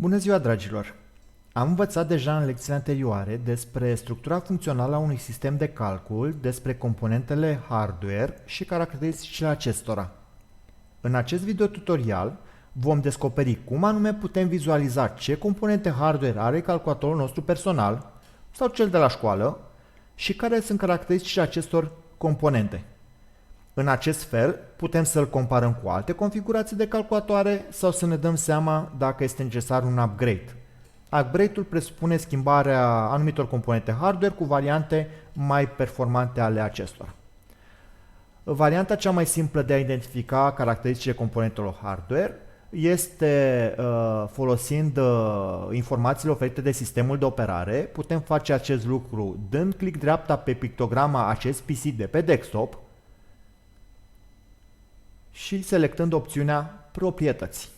Bună ziua, dragilor! Am învățat deja în lecțiile anterioare despre structura funcțională a unui sistem de calcul, despre componentele hardware și caracteristicile acestora. În acest video tutorial vom descoperi cum anume putem vizualiza ce componente hardware are calculatorul nostru personal sau cel de la școală și care sunt caracteristicile acestor componente. În acest fel, putem să-l comparăm cu alte configurații de calculatoare sau să ne dăm seama dacă este necesar un upgrade. Upgrade-ul presupune schimbarea anumitor componente hardware cu variante mai performante ale acestora. Varianta cea mai simplă de a identifica caracteristicile componentelor hardware este folosind informațiile oferite de sistemul de operare. Putem face acest lucru dând click dreapta pe pictograma acest PC de pe desktop și selectând opțiunea Proprietăți.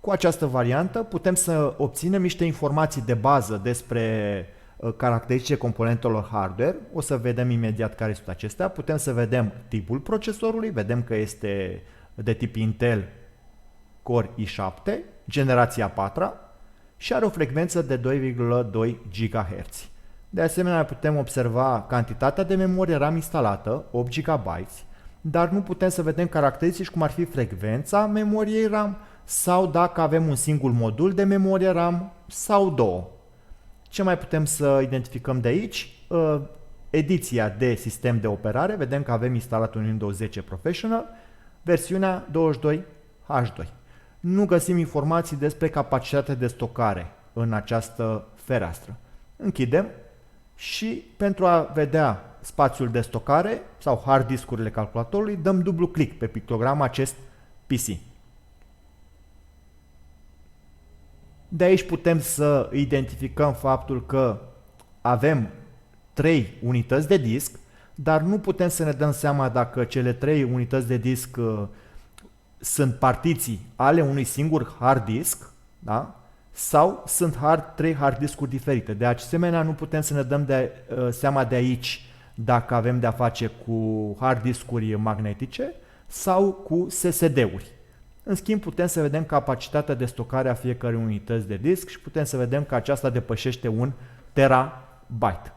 Cu această variantă putem să obținem niște informații de bază despre caracteristicile componentelor hardware. O să vedem imediat care sunt acestea. Putem să vedem tipul procesorului, vedem că este de tip Intel Core i7, generația 4 și are o frecvență de 2,2 GHz. De asemenea, putem observa cantitatea de memorie RAM instalată, 8 GB, dar nu putem să vedem caracteristici cum ar fi frecvența memoriei RAM sau dacă avem un singur modul de memorie RAM sau două. Ce mai putem să identificăm de aici? Ediția de sistem de operare, vedem că avem instalat un Windows 10 Professional, versiunea 22H2. Nu găsim informații despre capacitatea de stocare în această fereastră. Închidem și pentru a vedea spațiul de stocare sau hard discurile calculatorului, dăm dublu click pe pictograma acest PC. De aici putem să identificăm faptul că avem 3 unități de disc, dar nu putem să ne dăm seama dacă cele 3 unități de disc sunt partiții ale unui singur hard disk, da? Sau sunt 3 hard discuri diferite. De asemenea, nu putem să ne dăm seama de aici dacă avem de-a face cu hard discuri magnetice sau cu SSD-uri. În schimb, putem să vedem capacitatea de stocare a fiecărei unități de disc și putem să vedem că aceasta depășește 1 terabyte.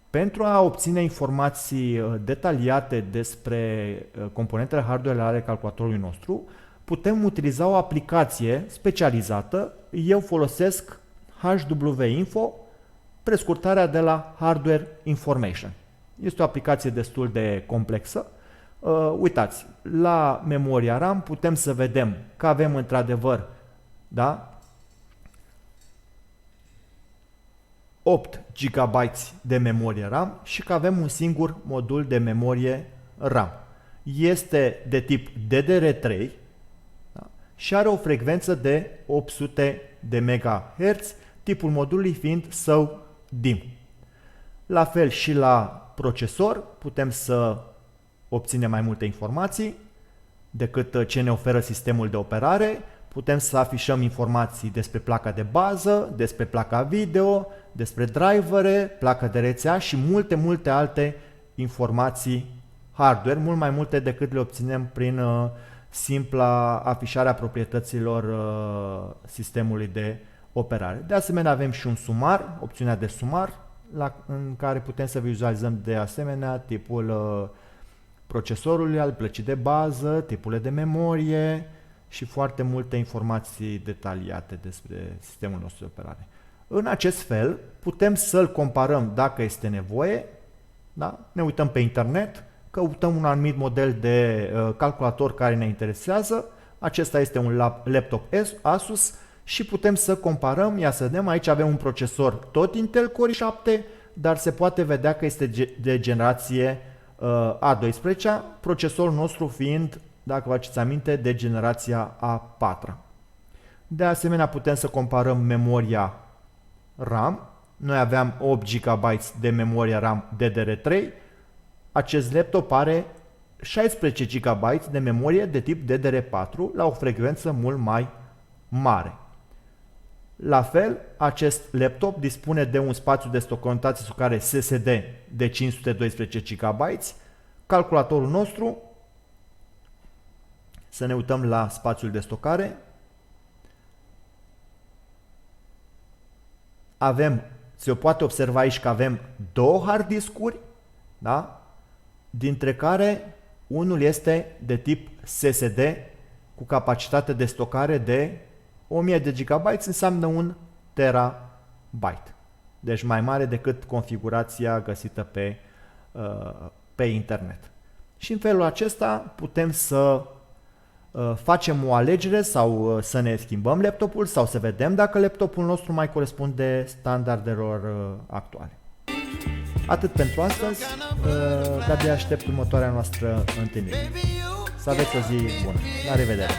Pentru a obține informații detaliate despre componentele hardware ale calculatorului nostru, putem utiliza o aplicație specializată. Eu folosesc HW-Info, prescurtarea de la Hardware Information. Este o aplicație destul de complexă. Uitați, la memoria RAM putem să vedem că avem într-adevăr, da, 8 GB de memorie RAM și că avem un singur modul de memorie RAM. Este de tip DDR3, da, și are o frecvență de 800 de MHz, tipul modulului fiind SO-DIMM. La fel și la procesor putem să obținem mai multe informații decât ce ne oferă sistemul de operare. Putem să afișăm informații despre placa de bază, despre placa video, despre drivere, placa de rețea și multe alte informații hardware, mult mai multe decât le obținem prin simpla afișare a proprietăților sistemului de operare. De asemenea, avem și un sumar, opțiunea de sumar, în care putem să vizualizăm de asemenea tipul procesorului, al plăcii de bază, tipurile de memorie și foarte multe informații detaliate despre sistemul nostru de operare. În acest fel, putem să-l comparăm dacă este nevoie, da? Ne uităm pe internet, căutăm un anumit model de calculator care ne interesează, acesta este un laptop Asus și putem să comparăm, ia să vedem, aici avem un procesor tot Intel Core i7, dar se poate vedea că este de generație A12, procesorul nostru fiind, dacă vă aduceți aminte, de generația A4. De asemenea, putem să comparăm memoria RAM. Noi aveam 8 GB de memorie RAM DDR3. Acest laptop are 16 GB de memorie de tip DDR4 la o frecvență mult mai mare. La fel, acest laptop dispune de un spațiu de stocare SSD de 512 GB. Calculatorul nostru Să ne uităm la spațiul de stocare. Se poate observa aici că avem două hard discuri, da? Dintre care unul este de tip SSD cu capacitate de stocare de 1000 de GB, înseamnă 1 terabyte. Deci mai mare decât configurația găsită pe internet. Și în felul acesta putem să facem o alegere sau să ne schimbăm laptopul sau să vedem dacă laptopul nostru mai corespunde standardelor actuale. Atât pentru astăzi, de-abia aștept următoarea noastră întâlnire. Să aveți o zi bună. La revedere!